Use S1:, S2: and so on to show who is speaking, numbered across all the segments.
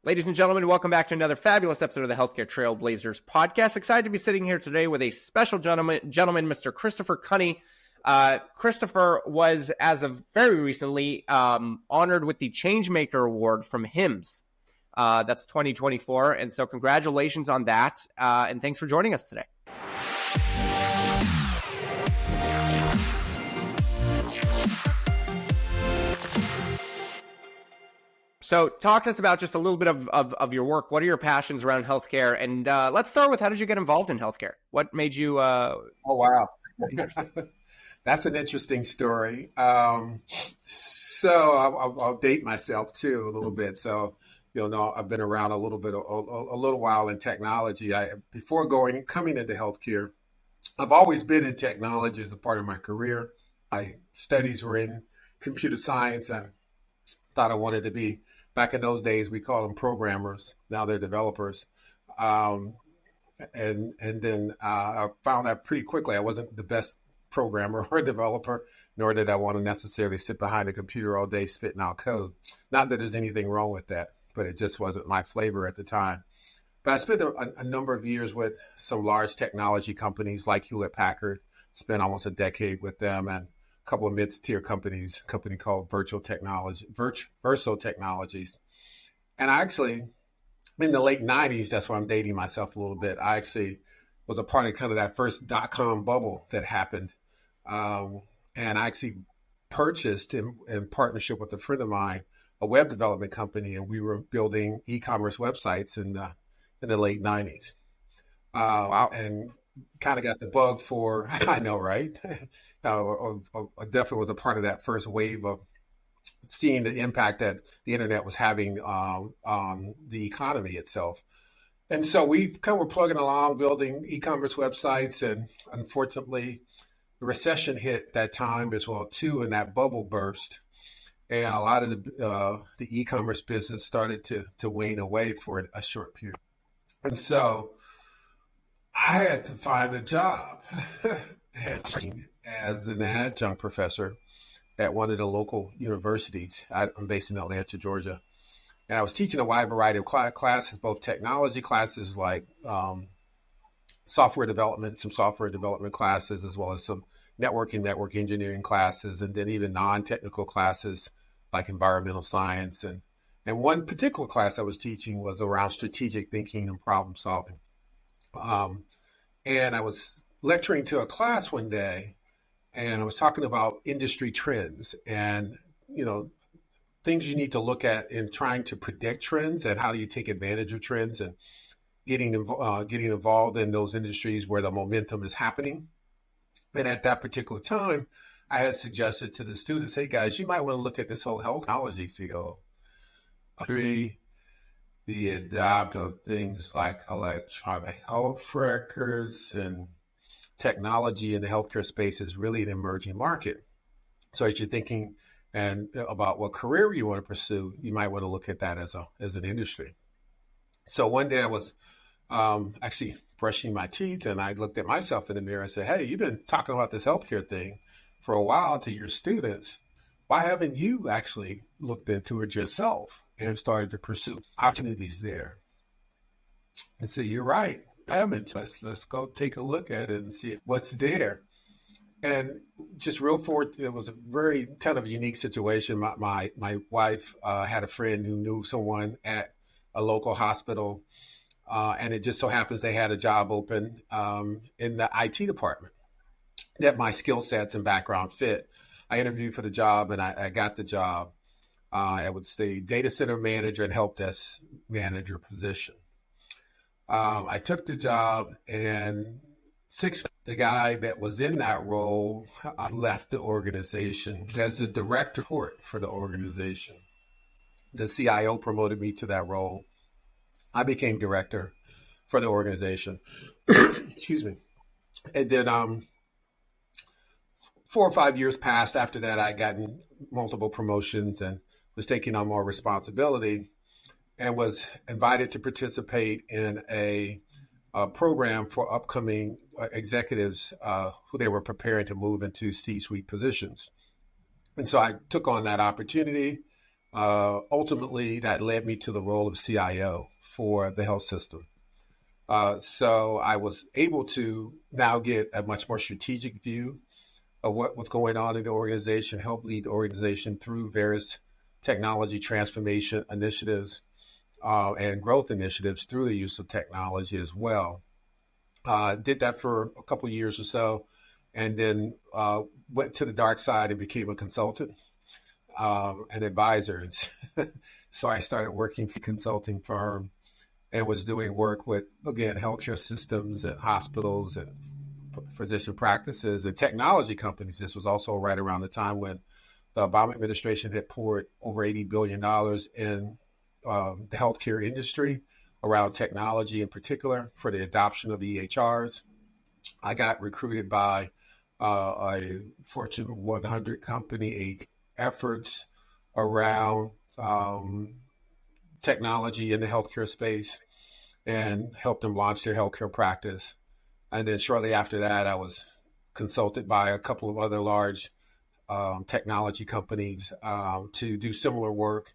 S1: Ladies and gentlemen, welcome back to another fabulous episode of the Healthcare Trailblazers podcast. Excited to be sitting here today with a special gentleman, Mr. Christopher Kunney. Christopher was, as of very recently, honored with the Changemaker Award from HIMSS. That's 2024, and so congratulations on that, and thanks for joining us today. So talk to us about just a little bit of your work. What are your passions around healthcare? And let's start with, how did you get involved in healthcare? What made you...
S2: Oh, wow. That's an interesting story. So I'll date myself, too, a little bit. So, I've been around a little while in technology. Before coming into healthcare, I've always been in technology as a part of my career. My studies were in computer science. I thought I wanted to be... Back in those days, we called them programmers. Now they're developers. And then I found out pretty quickly I wasn't the best programmer or developer, nor did I want to necessarily sit behind a computer all day spitting out code. Not that there's anything wrong with that, but it just wasn't my flavor at the time. But I spent a number of years with some large technology companies like Hewlett Packard, spent almost a decade with them, and couple of mid-tier companies, a company called Verso Technologies. And I actually, in the late 90s, that's why I'm dating myself a little bit, I actually was a part of kind of that first dot-com bubble that happened. And I actually purchased, in partnership with a friend of mine, a web development company, and we were building e-commerce websites in the late 90s.
S1: Wow.
S2: And kind of got the bug for, I know, right? I definitely was a part of that first wave of seeing the impact that the internet was having on the economy itself. And so we kind of were plugging along, building e-commerce websites. And unfortunately, the recession hit that time as well, too, and that bubble burst. And a lot of the e-commerce business started to wane away for a short period. And so I had to find a job as an adjunct professor at one of the local universities. I'm based in Atlanta, Georgia. And I was teaching a wide variety of classes, both technology classes like software development, some software development classes, as well as some network engineering classes, and then even non-technical classes like environmental science. And one particular class I was teaching was around strategic thinking and problem solving. And I was lecturing to a class one day, and I was talking about industry trends and, things you need to look at in trying to predict trends and how do you take advantage of trends and getting involved in those industries where the momentum is happening. And at that particular time, I had suggested to the students, hey, guys, you might want to look at this whole health technology field. The adopt of things like electronic health records and technology in the healthcare space is really an emerging market. So as you're thinking about what career you want to pursue, you might want to look at that as an industry. So one day I was actually brushing my teeth, and I looked at myself in the mirror and said, hey, you've been talking about this healthcare thing for a while to your students. Why haven't you actually looked into it yourself and started to pursue opportunities there? And so you're right. I haven't. Let's go take a look at it and see what's there. And just real forward, it was a very kind of unique situation. My wife had a friend who knew someone at a local hospital, and it just so happens they had a job open in the IT department that my skill sets and background fit. I interviewed for the job, and I got the job. I would say data center manager and help desk manager position. I took the job, and the guy that was in that role left the organization as the direct report for the organization. The CIO promoted me to that role. I became director for the organization. Excuse me. And then 4 or 5 years passed after that. I gotten multiple promotions and was taking on more responsibility, and was invited to participate in a program for upcoming executives who they were preparing to move into C-suite positions. And so I took on that opportunity, Ultimately, that led me to the role of CIO for the health system. So I was able to now get a much more strategic view of what was going on in the organization, help lead the organization through various technology transformation initiatives and growth initiatives through the use of technology as well. Did that for a couple of years or so, and then went to the dark side and became a consultant, an advisor. And so I started working for a consulting firm and was doing work with, again, healthcare systems and hospitals and physician practices and technology companies. This was also right around the time when the Obama administration had poured over $80 billion in the healthcare industry around technology in particular for the adoption of EHRs. I got recruited by a Fortune 100 company, efforts around technology in the healthcare space and helped them launch their healthcare practice. And then shortly after that, I was consulted by a couple of other large technology companies to do similar work.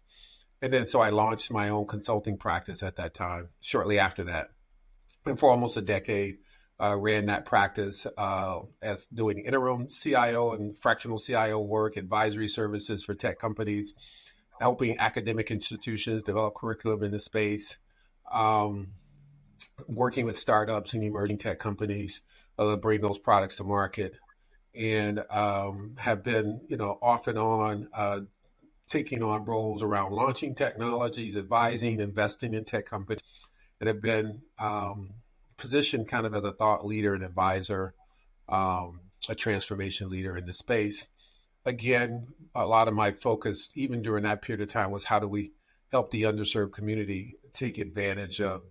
S2: And then so I launched my own consulting practice at that time, shortly after that. And for almost a decade, ran that practice as doing interim CIO and fractional CIO work, advisory services for tech companies, helping academic institutions develop curriculum in the space, working with startups and emerging tech companies, bring those products to market, and have been, off and on taking on roles around launching technologies, advising, investing in tech companies, and have been positioned kind of as a thought leader and advisor, a transformation leader in the space. Again, a lot of my focus, even during that period of time, was how do we help the underserved community take advantage of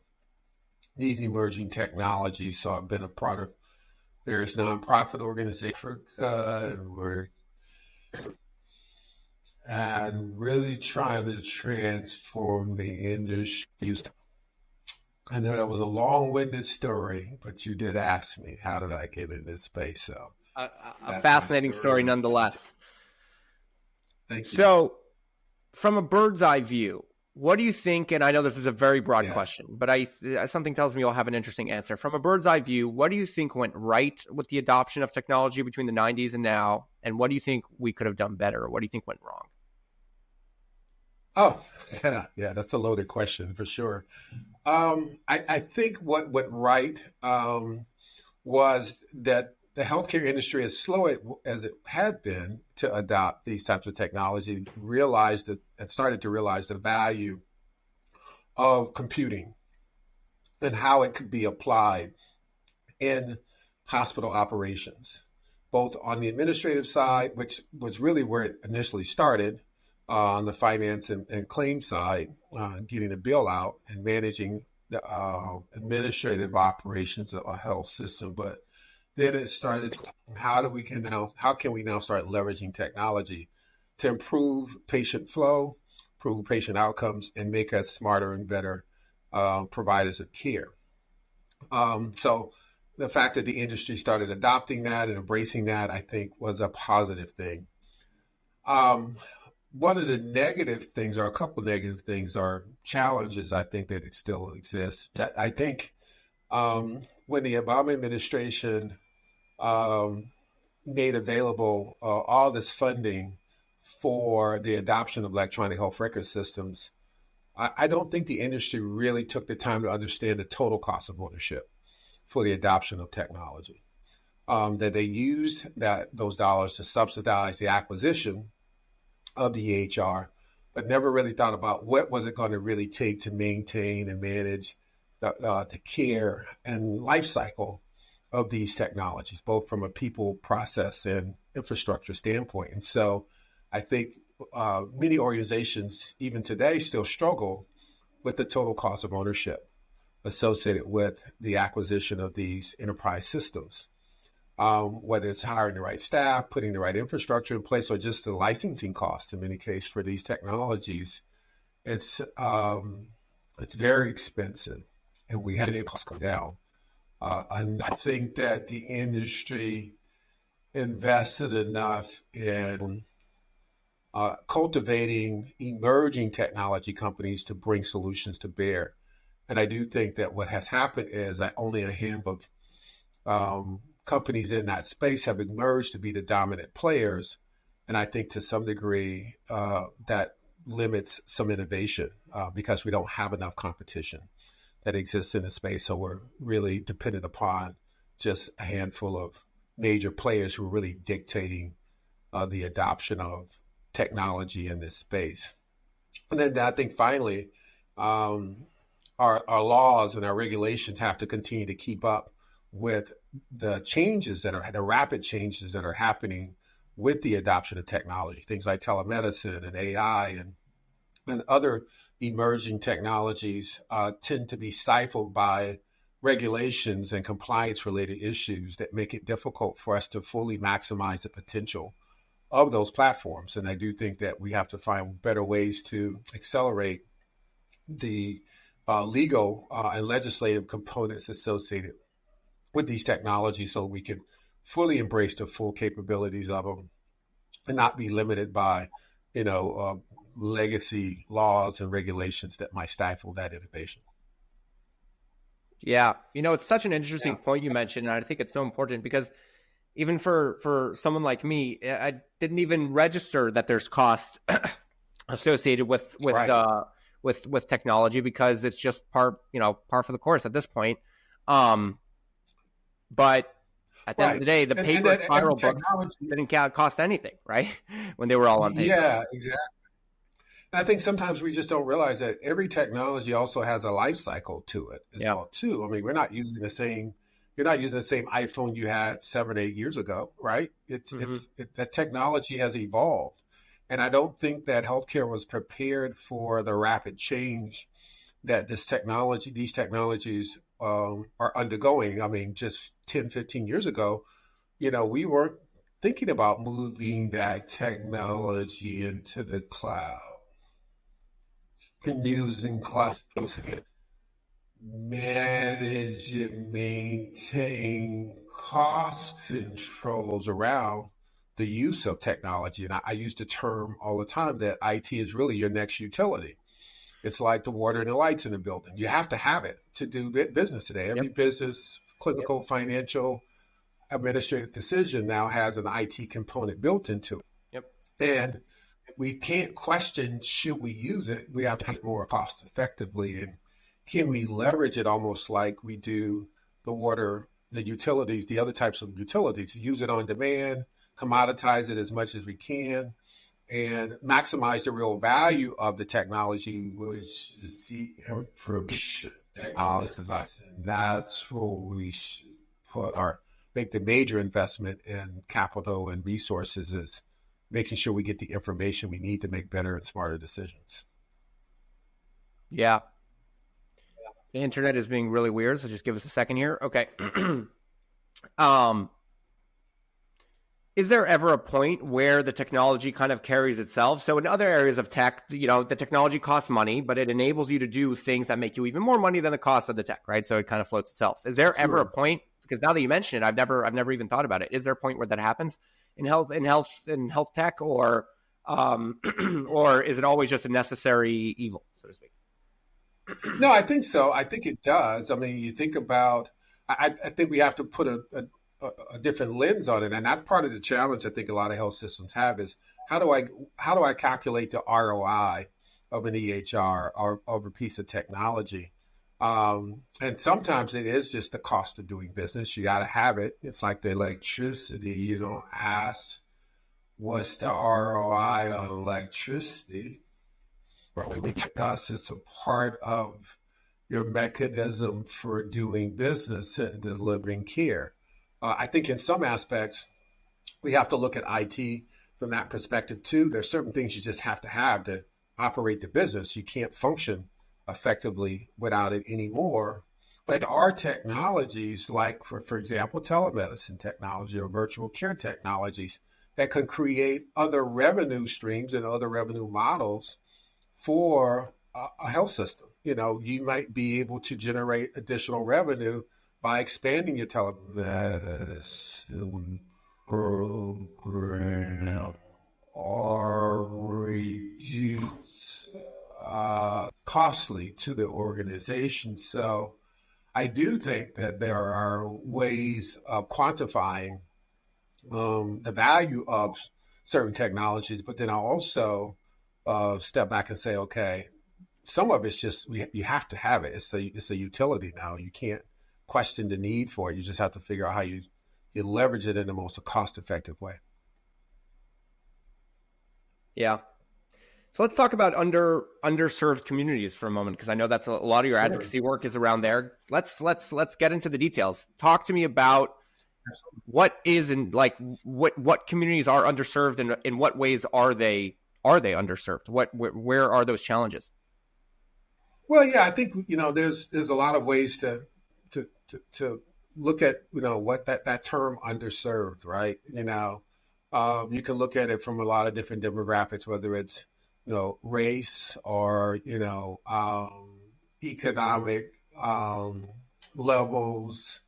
S2: these emerging technologies. So I've been a part of various nonprofit organizations and really trying to transform the industry. I know that was a long-winded story, but you did ask me, how did I get in this space? So
S1: a fascinating story nonetheless.
S2: Thank you.
S1: So from a bird's eye view, what do you think, and I know this is a very broad question, but something tells me you'll have an interesting answer. From a bird's eye view, what do you think went right with the adoption of technology between the 90s and now? And what do you think we could have done better? What do you think went wrong?
S2: Oh, yeah, that's a loaded question for sure. I think what went right was that the healthcare industry, as slow as it had been to adopt these types of technology, started to realize the value of computing and how it could be applied in hospital operations, both on the administrative side, which was really where it initially started, on the finance and claim side, getting a bill out and managing the administrative operations of a health system. But then it started, how can we now start leveraging technology to improve patient flow, improve patient outcomes, and make us smarter and better providers of care? So the fact that the industry started adopting that and embracing that, I think, was a positive thing. One of the negative things, or a couple of negative things, are challenges, I think, that it still exists. I think when the Obama administration made available all this funding for the adoption of electronic health record systems, I don't think the industry really took the time to understand the total cost of ownership for the adoption of technology. That they used those dollars to subsidize the acquisition of the EHR, but never really thought about what was it going to really take to maintain and manage the care and life cycle of these technologies, both from a people, process, and infrastructure standpoint. And so I think many organizations, even today, still struggle with the total cost of ownership associated with the acquisition of these enterprise systems. Whether it's hiring the right staff, putting the right infrastructure in place, or just the licensing costs in many cases for these technologies, it's very expensive, and we had costs come down. And I think that the industry invested enough in cultivating emerging technology companies to bring solutions to bear. And I do think that what has happened is that only a handful of companies in that space have emerged to be the dominant players. And I think to some degree that limits some innovation because we don't have enough competition that exists in the space. So we're really dependent upon just a handful of major players who are really dictating the adoption of technology in this space. And then I think finally, our laws and our regulations have to continue to keep up with the rapid changes that are happening with the adoption of technology, things like telemedicine and AI and other emerging technologies tend to be stifled by regulations and compliance related issues that make it difficult for us to fully maximize the potential of those platforms. And I do think that we have to find better ways to accelerate the legal and legislative components associated with these technologies so we can fully embrace the full capabilities of them and not be limited by, legacy laws and regulations that might stifle that innovation.
S1: Yeah. It's such an interesting point you mentioned. And I think it's so important because even for someone like me, I didn't even register that there's cost associated with
S2: Right.
S1: With technology because it's just par for the course at this point. But at the end of the day, the paper spiral books didn't cost anything, right? When they were all on paper.
S2: Yeah, exactly. And I think sometimes we just don't realize that every technology also has a life cycle to it as well too. I mean, you're not using the same iPhone you had 7 or 8 years ago, right? That technology has evolved. And I don't think that healthcare was prepared for the rapid change that these technologies are undergoing. I mean, just 10, 15 years ago, we weren't thinking about moving that technology into the cloud and using cloud to manage and maintain cost controls around the use of technology. And I use the term all the time that IT is really your next utility. It's like the water and the lights in the building. You have to have it to do business today. Every business, clinical, financial, administrative decision now has an IT component built into it.
S1: Yep.
S2: And we can't question, should we use it? We have to use it more cost effectively. And can we leverage it almost like we do the water, the utilities, the other types of utilities, use it on demand, commoditize it as much as we can, and maximize the real value of the technology, which is the information technology. And that's where we should make the major investment in capital and resources, is making sure we get the information we need to make better and smarter decisions.
S1: Yeah. The internet is being really weird, so just give us a second here. Okay. Is there ever a point where the technology kind of carries itself? So in other areas of tech, the technology costs money, but it enables you to do things that make you even more money than the cost of the tech, right? So it kind of floats itself. Is there ever a point? Because now that you mention it, I've never even thought about it. Is there a point where that happens in health tech, or or is it always just a necessary evil, so to speak?
S2: No, I think so. I think it does. I mean, you think about, I think we have to put a different lens on it. And that's part of the challenge I think a lot of health systems have, is how do I calculate the ROI of an EHR or of a piece of technology? And sometimes it is just the cost of doing business. You got to have it. It's like the electricity. You don't ask, what's the ROI on electricity? Because it's a part of your mechanism for doing business and delivering care. I think in some aspects, we have to look at IT from that perspective too. There's certain things you just have to operate the business. You can't function effectively without it anymore. But there are technologies like, for example, telemedicine technology or virtual care technologies that can create other revenue streams and other revenue models for a health system. You might be able to generate additional revenue by expanding your telemedicine program or reduce costly to the organization. So I do think that there are ways of quantifying the value of certain technologies, but then I also step back and say, okay, some of it's just you have to have it. It's a utility now. You can't question the need for it. You just have to figure out how you leverage it in the most cost-effective way.
S1: Yeah. So let's talk about underserved communities for a moment, because I know that's a lot of your advocacy work is around there. Let's get into the details. Talk to me about what is in what communities are underserved, and in what ways are they underserved? Where are those challenges?
S2: Well, yeah, I think there's a lot of ways to look at what that term underserved, right? You can look at it from a lot of different demographics, whether it's race or economic levels,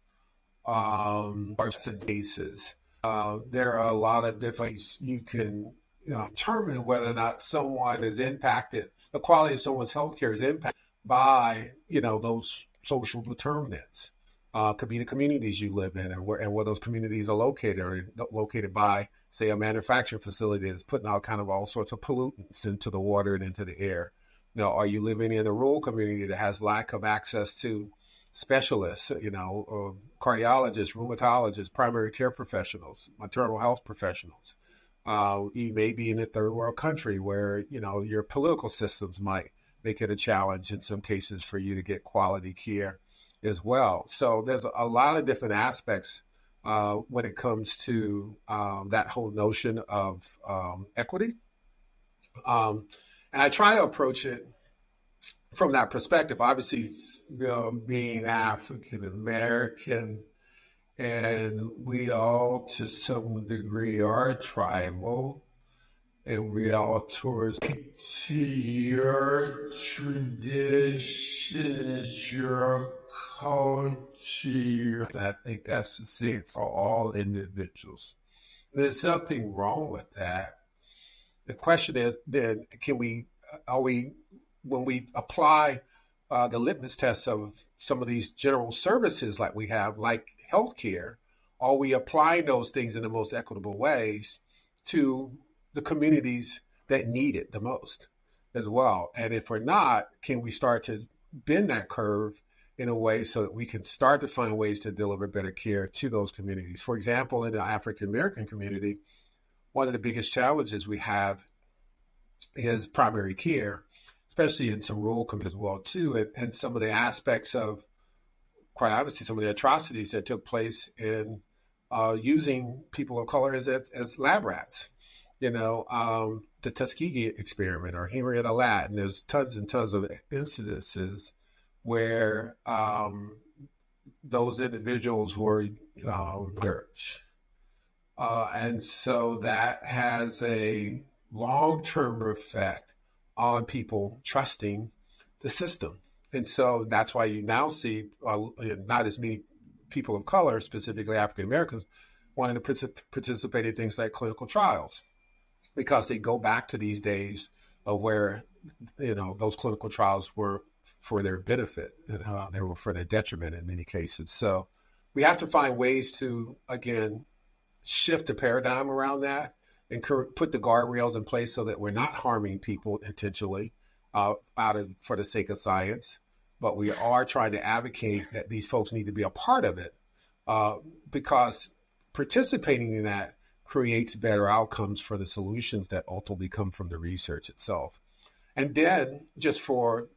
S2: or cases. There are a lot of different ways you can determine whether or not someone is impacted. The quality of someone's healthcare is impacted by those social determinants. Could be the communities you live in, and where those communities are located, or located by, say, a manufacturing facility that's putting out kind of all sorts of pollutants into the water and into the air. Are you living in a rural community that has lack of access to specialists, or cardiologists, rheumatologists, primary care professionals, maternal health professionals? You may be in a third world country where your political systems might make it a challenge in some cases for you to get quality care as well. So there's a lot of different aspects when it comes to that whole notion of equity. And I try to approach it from that perspective. Obviously, being African American, and we all to some degree are tribal, and we all towards your traditions, your culture. I think that's the same for all individuals. There's something wrong with that. The question is then, when we apply the litmus test of some of these general services like we have, like healthcare, are we applying those things in the most equitable ways to the communities that need it the most as well? And if we're not, can we start to bend that curve in a way so that we can start to find ways to deliver better care to those communities? For example, in the African American community, one of the biggest challenges we have is primary care, especially in some rural communities as well too, and some of the aspects of, quite honestly, some of the atrocities that took place in using people of color as lab rats. The Tuskegee experiment or Henrietta Latt, and there's tons and tons of incidences where those individuals were researched. And so that has a long-term effect on people trusting the system. And so that's why you now see not as many people of color, specifically African Americans, wanting to participate in things like clinical trials, because they go back to these days of where, those clinical trials were for their benefit. They were for their detriment in many cases. So we have to find ways to, again, shift the paradigm around that and put the guardrails in place so that we're not harming people intentionally for the sake of science, but we are trying to advocate that these folks need to be a part of it, because participating in that creates better outcomes for the solutions that ultimately come from the research itself. And then just for,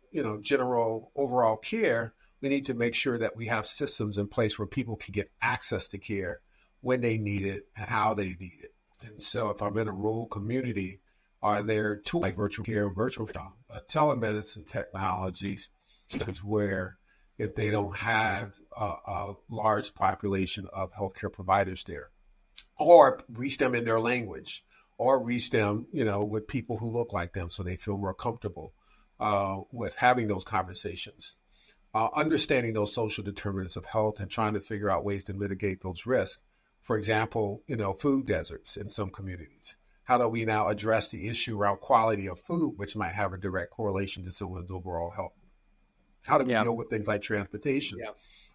S2: general overall care, we need to make sure that we have systems in place where people can get access to care when they need it and how they need it. And so if I'm in a rural community, are there tools like virtual care, telemedicine technologies, where if they don't have a large population of healthcare providers there, or reach them in their language, or reach them, with people who look like them so they feel more comfortable with having those conversations, understanding those social determinants of health and trying to figure out ways to mitigate those risks. For example, food deserts in some communities. how do we now address the issue around quality of food, which might have a direct correlation to someone's overall health? How do we deal with things like transportation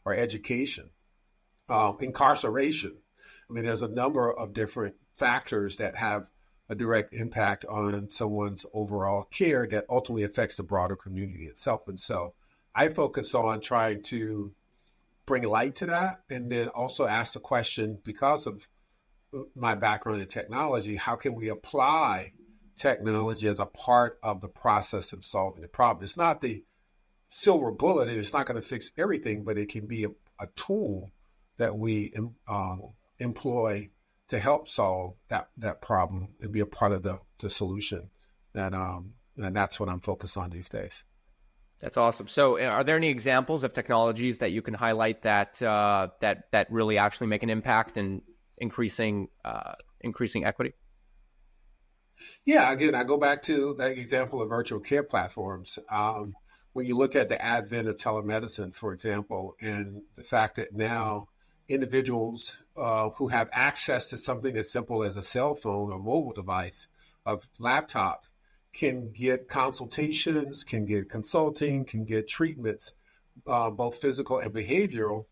S2: or education, incarceration? I mean, there's a number of different factors that have a direct impact on someone's overall care that ultimately affects the broader community itself. And so I focus on trying to bring light to that, and then also ask the question, because of my background in technology, how can we apply technology as a part of the process of solving the problem? It's not the silver bullet, and it's not going to fix everything, but it can be a tool that we employ to help solve that problem and be a part of the solution. And that's what I'm focused on these days.
S1: That's awesome. So are there any examples of technologies that you can highlight that that really actually make an impact in increasing equity?
S2: Yeah, again, I go back to that example of virtual care platforms. When you look at the advent of telemedicine, for example, and the fact that now individuals who have access to something as simple as a cell phone or mobile device, a laptop, can get consultations, can get consulting, can get treatments, both physical and behavioral,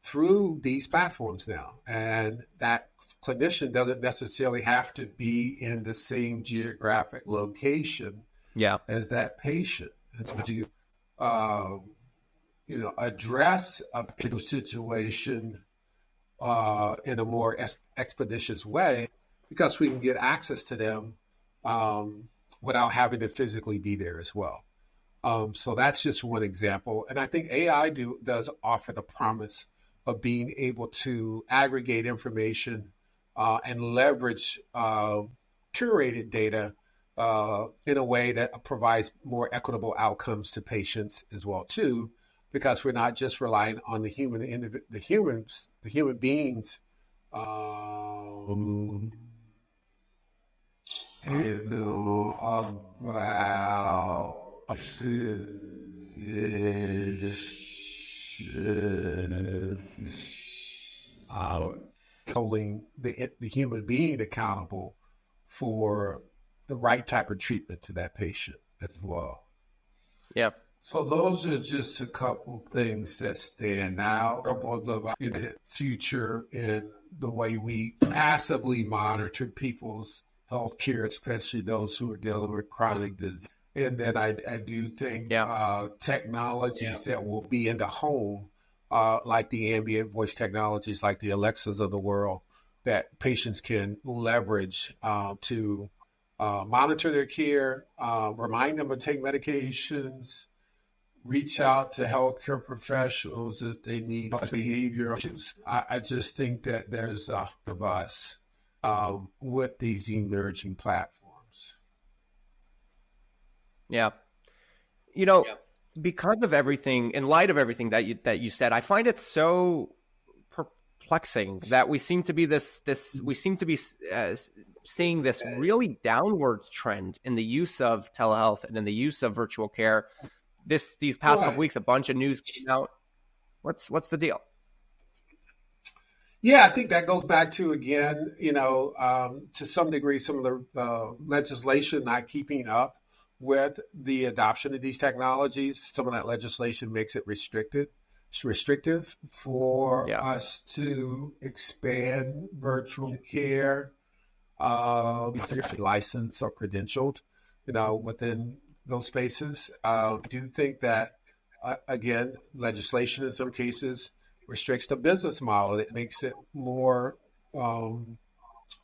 S2: through these platforms now. And that clinician doesn't necessarily have to be in the same geographic location as that patient. And so to address a particular situation in a more expeditious way, because we can get access to them without having to physically be there as well. So that's just one example. And I think AI does offer the promise of being able to aggregate information and leverage curated data in a way that provides more equitable outcomes to patients as well too, because we're not just relying on the human beings. Holding the human being accountable for the right type of treatment to that patient as well.
S1: Yeah.
S2: So those are just a couple things that stand out about the future in the way we passively monitor people's healthcare, especially those who are dealing with chronic disease. And then I do think technologies that will be in the home, like the ambient voice technologies, like the Alexas of the world, that patients can leverage to monitor their care, remind them to take medications, reach out to healthcare professionals if they need behavioral issues. I just think that there's a of us with these emerging platforms.
S1: Yeah. Because of everything, in light of everything that you said, I find it so perplexing that we seem to be seeing this really downwards trend in the use of telehealth and in the use of virtual care. These past couple weeks, a bunch of news came out. What's the deal?
S2: Yeah, I think that goes back to, again, to some degree, some of the legislation not keeping up with the adoption of these technologies. Some of that legislation makes it restrictive for us to expand virtual care, licensed or credentialed, within those spaces. I do think that, again, legislation in some cases restricts the business model. It makes it more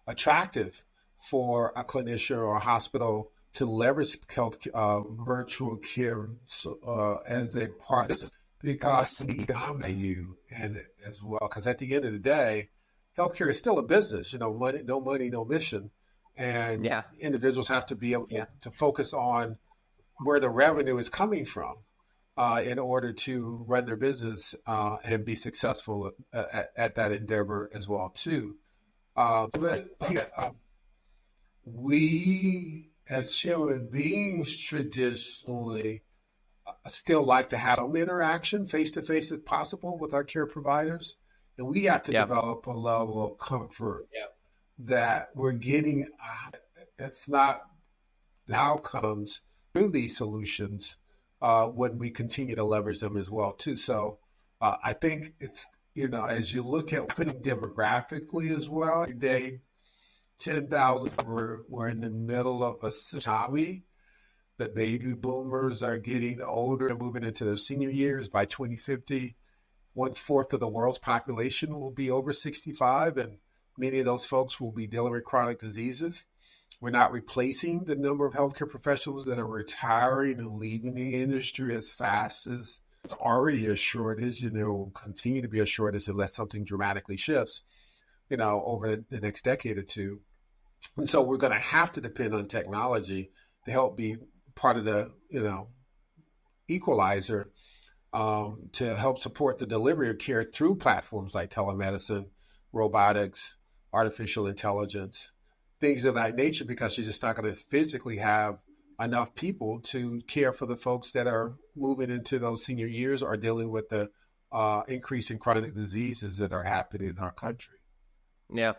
S2: attractive for a clinician or a hospital to leverage virtual care as a part of it, because of the value and as well. Because at the end of the day, healthcare is still a business. No money, no mission, and individuals have to be able to focus on where the revenue is coming from in order to run their business and be successful at that endeavor as well too. We as human beings traditionally still like to have some interaction face-to-face if possible with our care providers. And we have to develop a level of comfort that we're getting if not the outcomes through these solutions when we continue to leverage them as well too. So I think it's, as you look at putting demographically as well, today 10,000, we're in the middle of a tsunami. The baby boomers are getting older and moving into their senior years. By 2050, 1/4 of the world's population will be over 65, and many of those folks will be dealing with chronic diseases. We're not replacing the number of healthcare professionals that are retiring and leaving the industry as fast as it's already a shortage, and there will continue to be a shortage unless something dramatically shifts, over the next decade or two. And so we're going to have to depend on technology to help be part of the, equalizer to help support the delivery of care through platforms like telemedicine, robotics, artificial intelligence, things of that nature, because you're just not going to physically have enough people to care for the folks that are moving into those senior years or dealing with the increase in chronic diseases that are happening in our country.
S1: Yeah.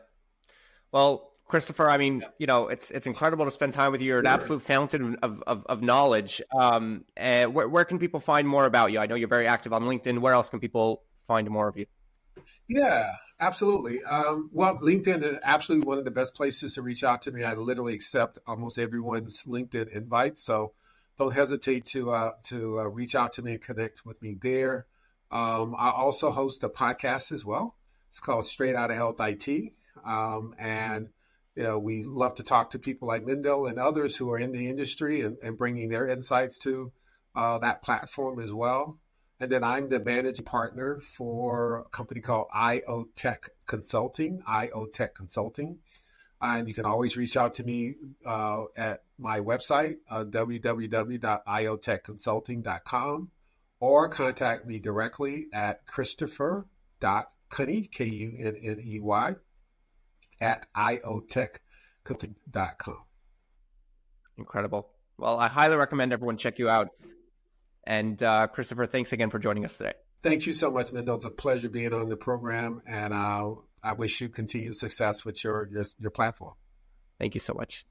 S1: Well, Christopher, I mean, it's incredible to spend time with you. You're an absolute fountain of knowledge. And where can people find more about you? I know you're very active on LinkedIn. Where else can people find more of you?
S2: Yeah, absolutely. Well, LinkedIn is absolutely one of the best places to reach out to me. I literally accept almost everyone's LinkedIn invite, so don't hesitate to reach out to me and connect with me there. I also host a podcast as well. It's called Straight Outta Health IT, and we love to talk to people like Mendel and others who are in the industry and bringing their insights to that platform as well. And then I'm the managing partner for a company called IoTech Consulting. And you can always reach out to me at my website, www.iotechconsulting.com, or contact me directly at Christopher.Kunney, Kunney, at iotechconsulting.com.
S1: Incredible. Well, I highly recommend everyone check you out. And Christopher, thanks again for joining us today.
S2: Thank you so much, Mendel. It's a pleasure being on the program, and I wish you continued success with your platform.
S1: Thank you so much.